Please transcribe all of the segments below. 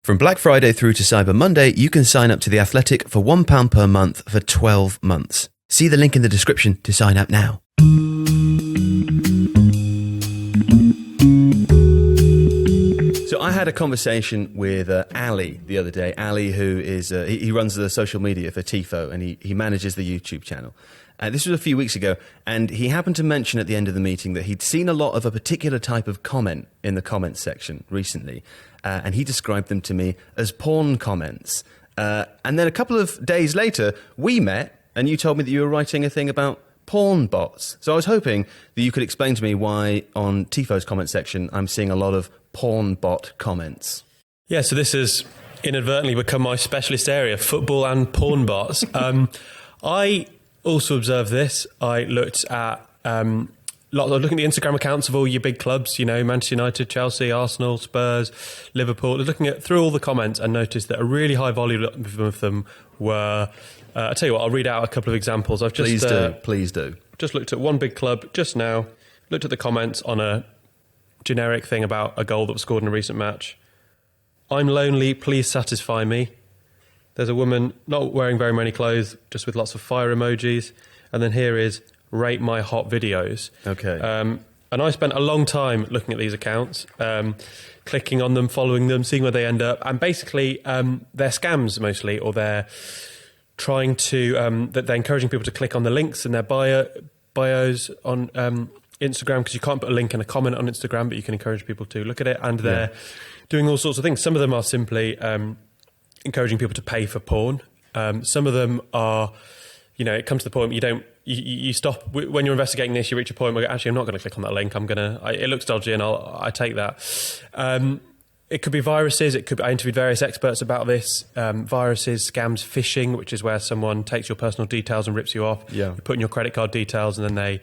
From Black Friday through to Cyber Monday, you can sign up to The Athletic for £1 per month for 12 months. See the link in the description to sign up now. So I had a conversation with Ali the other day. Ali, who is he runs the social media for Tifo, and he manages the YouTube channel. This was a few weeks ago, and he happened to mention at the end of the meeting that he'd seen a lot of a particular type of comment in the comments section recently, and he described them to me as porn comments. And then a couple of days later, we met, and you told me that you were writing a thing about porn bots. So I was hoping that you could explain to me why on Tifo's comment section I'm seeing a lot of porn bot comments. Yeah, so this has inadvertently become my specialist area, football and porn bots. I also observed this. I looked at looking at the Instagram accounts of all your big clubs, you know, Manchester United, Chelsea, Arsenal, Spurs, Liverpool. Looking at through all the comments and noticed that a really high volume of them were. I'll tell you what, I'll read out a couple of examples. I've just Please do. Just looked at one big club just now. Looked at the comments on a generic thing about a goal that was scored in a recent match. I'm lonely, please satisfy me. There's a woman not wearing very many clothes, just with lots of fire emojis. And then here is rate my hot videos. Okay. And I spent a long time looking at these accounts, clicking on them, following them, seeing where they end up. And basically, they're scams mostly, or they're trying to, that they're encouraging people to click on the links in their bios on Instagram, because you can't put a link in a comment on Instagram, but you can encourage people to look at it. And they're doing all sorts of things. Some of them are simply encouraging people to pay for porn. Some of them are, you know, it comes to the point you stop when you're investigating this. You reach a point where actually I'm not going to click on that link. It looks dodgy, and I take that. It could be viruses. I interviewed various experts about this. Viruses, scams, phishing, which is where someone takes your personal details and rips you off. Yeah. You put in your credit card details, and then they,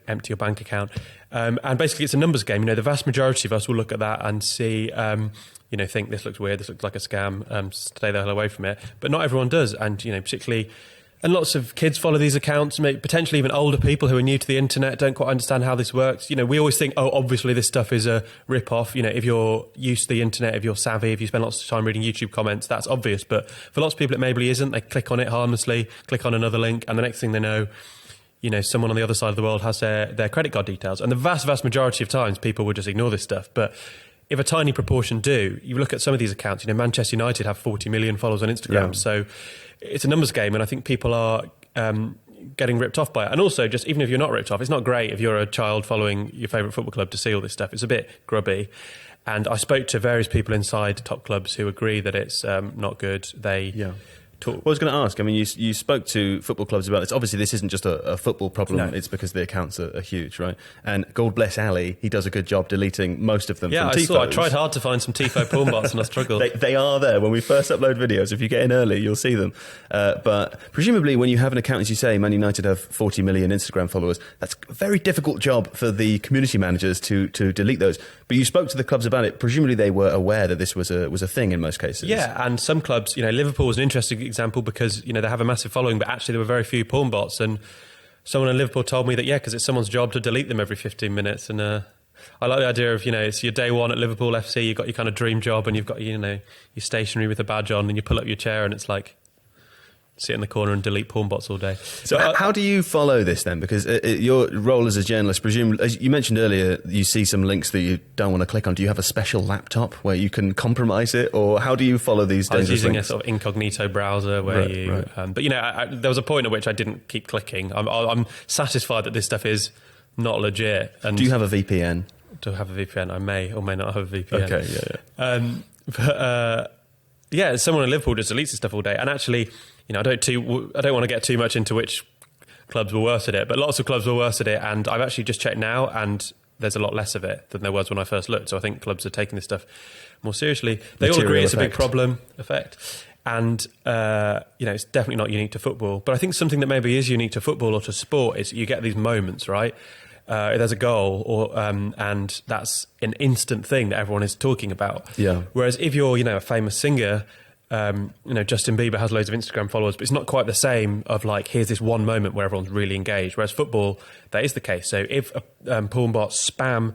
empty your bank account. And basically, it's a numbers game. You know, the vast majority of us will look at that and see. Think this looks weird, this looks like a scam, stay the hell away from it. But not everyone does, and particularly, and lots of kids follow these accounts, maybe potentially even older people who are new to the internet, don't quite understand how this works. We always think, oh, obviously this stuff is a rip-off. If you're used to the internet, if you're savvy, if you spend lots of time reading YouTube comments, that's obvious. But for lots of people, it maybe isn't. They click on it harmlessly, click on another link, and the next thing they know, someone on the other side of the world has their credit card details. And the vast, vast majority of times, people would just ignore this stuff. But if a tiny proportion do, you look at some of these accounts, Manchester United have 40 million followers on Instagram. Yeah. So it's a numbers game, and I think people are getting ripped off by it. And also, just even if you're not ripped off, it's not great if you're a child following your favourite football club to see all this stuff. It's a bit grubby. And I spoke to various people inside top clubs who agree that it's not good. Well, I was going to ask, you spoke to football clubs about this. Obviously, this isn't just a football problem. No. It's because the accounts are huge, right? And God bless Ali, he does a good job deleting most of them from Tifo. I tried hard to find some Tifo porn bots and I struggled. They are there. When we first upload videos, if you get in early, you'll see them. But presumably, when you have an account, as you say, Man United have 40 million Instagram followers, that's a very difficult job for the community managers to delete those. But you spoke to the clubs about it. Presumably, they were aware that this was a thing in most cases. Yeah, and some clubs, Liverpool was an interesting example because they have a massive following, but actually there were very few porn bots. And someone in Liverpool told me that because it's someone's job to delete them every 15 minutes. And I like the idea of it's your day one at Liverpool FC. You've got your kind of dream job, and you've got your stationery with a badge on, and you pull up your chair, and it's like sit in the corner and delete porn bots all day. So how do you follow this then? Because your role as a journalist, presumably, as you mentioned earlier, you see some links that you don't want to click on. Do you have a special laptop where you can compromise it, or how do you follow these dangerous links? I was using a sort of incognito browser where But there was a point at which I didn't keep clicking. I'm satisfied that this stuff is not legit. And do you have a VPN? Do I have a VPN? I may or may not have a VPN. Okay, yeah. Someone in Liverpool just deletes this stuff all day, and actually, I don't want to get too much into which clubs were worse at it, but lots of clubs were worse at it, and I've actually just checked now, and there's a lot less of it than there was when I first looked. So I think clubs are taking this stuff more seriously. They all agree it's a big problem, and it's definitely not unique to football. But I think something that maybe is unique to football or to sport is you get these moments, right? There's a goal, and that's an instant thing that everyone is talking about. Yeah. Whereas if you're, a famous singer, Justin Bieber has loads of Instagram followers, but it's not quite the same of here's this one moment where everyone's really engaged. Whereas football, that is the case. So if porn bots spam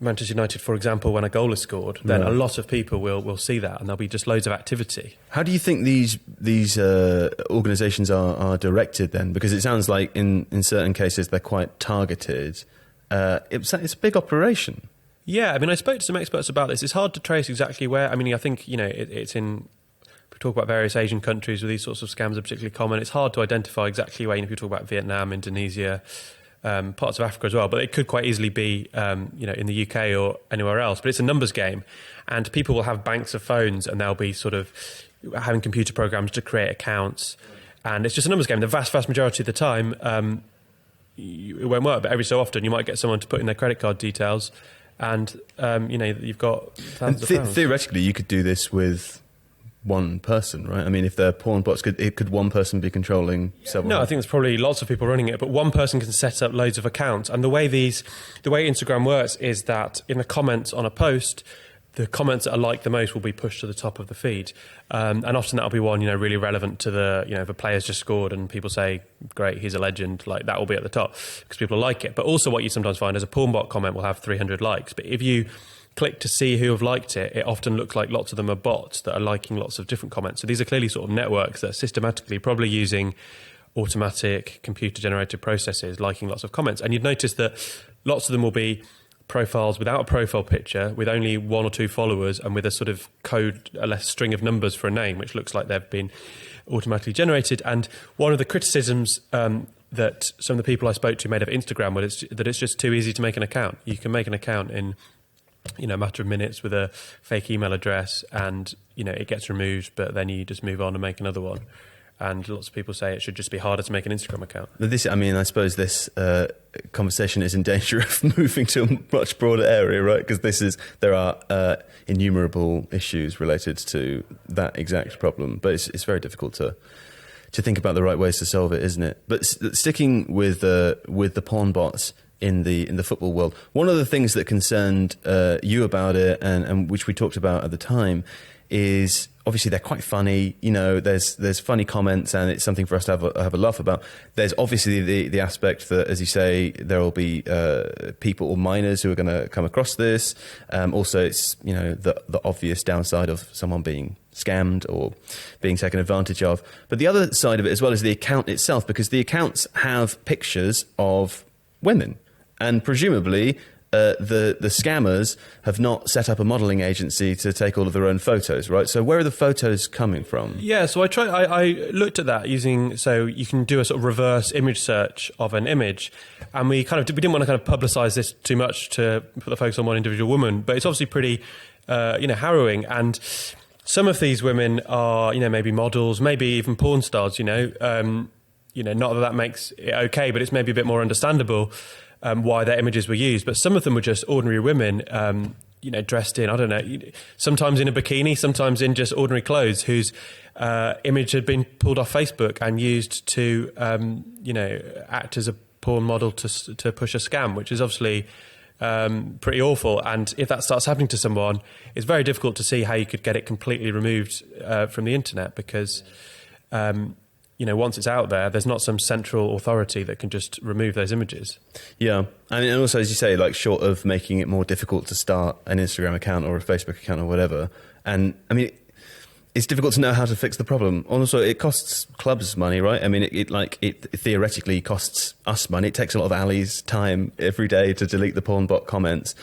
Manchester United, for example, when a goal is scored, then a lot of people will see that, and there'll be just loads of activity. How do you think these organisations are directed then? Because it sounds like in certain cases they're quite targeted. It's a big operation. Yeah, I mean, I spoke to some experts about this. It's hard to trace exactly where. I mean, I think, it's in... We talk about various Asian countries where these sorts of scams are particularly common. It's hard to identify exactly where. If you talk about Vietnam, Indonesia, parts of Africa as well, but it could quite easily be, in the UK or anywhere else. But it's a numbers game, and people will have banks of phones, and they'll be sort of having computer programs to create accounts, and it's just a numbers game. The vast majority of the time, it won't work. But every so often, you might get someone to put in their credit card details. And, you've got thousands of pounds. Theoretically, you could do this with one person, right? I mean, if they're porn bots, could one person be controlling several? No, I think there's probably lots of people running it, but one person can set up loads of accounts. And the way Instagram works is that in the comments on a post, the comments that are liked the most will be pushed to the top of the feed. And often that'll be one, really relevant to if a player's just scored and people say, great, he's a legend, like that will be at the top because people like it. But also what you sometimes find is a porn bot comment will have 300 likes. But if you click to see who have liked it, it often looks like lots of them are bots that are liking lots of different comments. So these are clearly sort of networks that are systematically probably using automatic computer-generated processes liking lots of comments. And you'd notice that lots of them will be profiles without a profile picture, with only one or two followers, and with a sort of code, a string of numbers for a name, which looks like they've been automatically generated. And one of the criticisms that some of the people I spoke to made of Instagram was that it's just too easy to make an account. You can make an account in a matter of minutes with a fake email address, and it gets removed, but then you just move on and make another one. And lots of people say it should just be harder to make an Instagram account. I suppose this conversation is in danger of moving to a much broader area, right? Because there are innumerable issues related to that exact problem, but it's very difficult to think about the right ways to solve it, isn't it? But sticking with the porn bots in the football world, one of the things that concerned you about it, and which we talked about at the time, is obviously they're quite funny. There's funny comments, and it's something for us to have a laugh about. There's obviously the aspect that, as you say, there will be people or minors who are going to come across this. Also, it's the obvious downside of someone being scammed or being taken advantage of. But the other side of it as well is the account itself, because the accounts have pictures of women, and presumably the scammers have not set up a modelling agency to take all of their own photos, right? So where are the photos coming from? Yeah, so I looked at that so you can do a sort of reverse image search of an image, and we didn't want to kind of publicise this too much to put the focus on one individual woman, but it's obviously pretty harrowing. And some of these women are maybe models, maybe even porn stars. Not that makes it okay, but it's maybe a bit more understandable why their images were used. But some of them were just ordinary women, dressed in, I don't know, sometimes in a bikini, sometimes in just ordinary clothes, whose image had been pulled off Facebook and used to, act as a porn model to push a scam, which is obviously pretty awful. And if that starts happening to someone, it's very difficult to see how you could get it completely removed from the internet, because once it's out there, there's not some central authority that can just remove those images. Yeah. And also, as you say, like, short of making it more difficult to start an Instagram account or a Facebook account or whatever. And I mean, it's difficult to know how to fix the problem. Also, it costs clubs money, right? I mean, it theoretically costs us money. It takes a lot of Ali's time every day to delete the porn bot comments.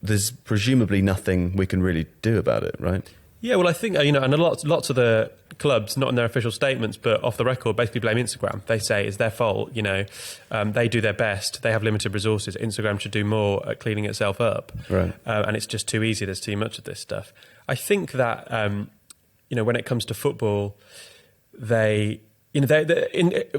There's presumably nothing we can really do about it, right? Yeah, well, I think, and lots of the clubs, not in their official statements, but off the record, basically blame Instagram. They say it's their fault, they do their best, they have limited resources. Instagram should do more at cleaning itself up. Right. And it's just too easy, there's too much of this stuff. I think that, when it comes to football,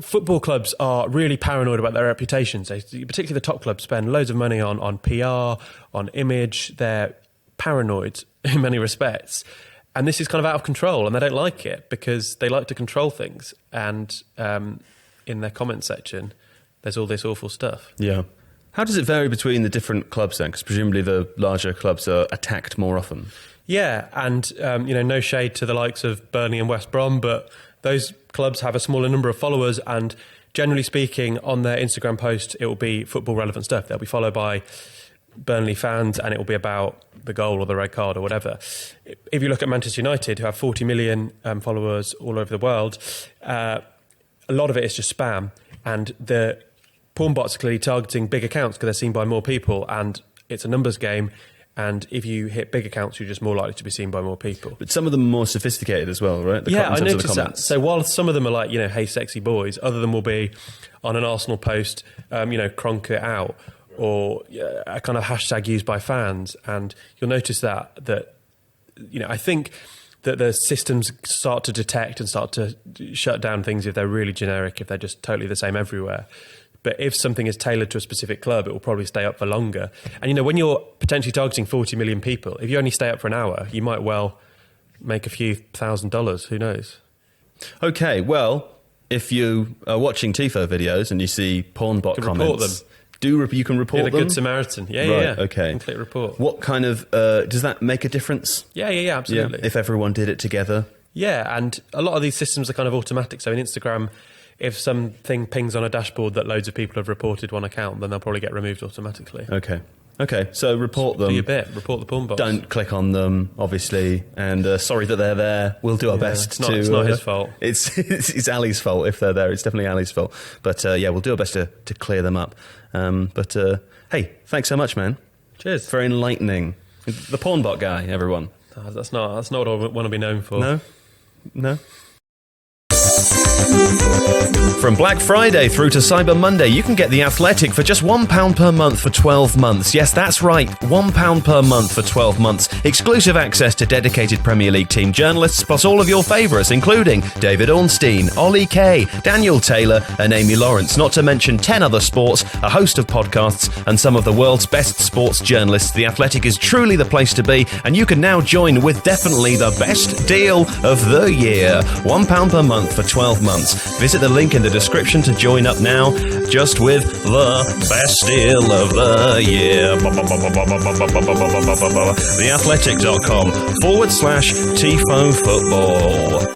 football clubs are really paranoid about their reputations. Particularly the top clubs spend loads of money on PR, on image. They're paranoid in many respects. And this is kind of out of control, and they don't like it because they like to control things. And in their comment section, there's all this awful stuff. Yeah. How does it vary between the different clubs then? Because presumably the larger clubs are attacked more often. Yeah, and no shade to the likes of Burnley and West Brom, but those clubs have a smaller number of followers, and generally speaking, on their Instagram post, it will be football relevant stuff. They'll be followed by Burnley fans, and it will be about the goal or the red card or whatever. If you look at Manchester United, who have 40 million followers all over the world, a lot of it is just spam, and the pornbots are clearly targeting big accounts because they're seen by more people, and it's a numbers game. And if you hit big accounts, you're just more likely to be seen by more people. But some of them are more sophisticated as well, right? I noticed that. So while some of them are like, hey, sexy boys, other of them will be on an Arsenal post, cronk it out, or a kind of hashtag used by fans. And you'll notice that I think that the systems start to detect and start to shut down things if they're really generic, if they're just totally the same everywhere. But if something is tailored to a specific club, it will probably stay up for longer. And, when you're potentially targeting 40 million people, if you only stay up for an hour, you might well make a few $1,000. Who knows? Okay, well, if you are watching Tifo videos and you see pornbot comments, you can report them? The Good Samaritan. Yeah. Okay. And click report. What kind of, does that make a difference? Yeah, absolutely. Yeah, if everyone did it together? Yeah, and a lot of these systems are kind of automatic. So in Instagram, if something pings on a dashboard that loads of people have reported one account, then they'll probably get removed automatically. Okay, so report them. Do your bit. Report the pornbots. Don't click on them, obviously. And sorry that they're there. We'll do our best to... It's not his fault. It's Ali's fault if they're there. It's definitely Ali's fault. But we'll do our best to clear them up. Hey, thanks so much, man. Cheers. Very enlightening. The pornbot guy, everyone. That's not what I want to be known for. No? From Black Friday through to Cyber Monday, you can get The Athletic for just £1 per month for 12 months. Yes, that's right, £1 per month for 12 months. Exclusive access to dedicated Premier League team journalists, plus all of your favourites, including David Ornstein, Ollie Kay, Daniel Taylor and Amy Lawrence, not to mention 10 other sports, a host of podcasts and some of the world's best sports journalists. The Athletic is truly the place to be, and you can now join with definitely the best deal of the year. £1 per month for 12 months. Visit the link in the description to join up now, just with the best deal of the year. Theathletic.com/Tifo Football.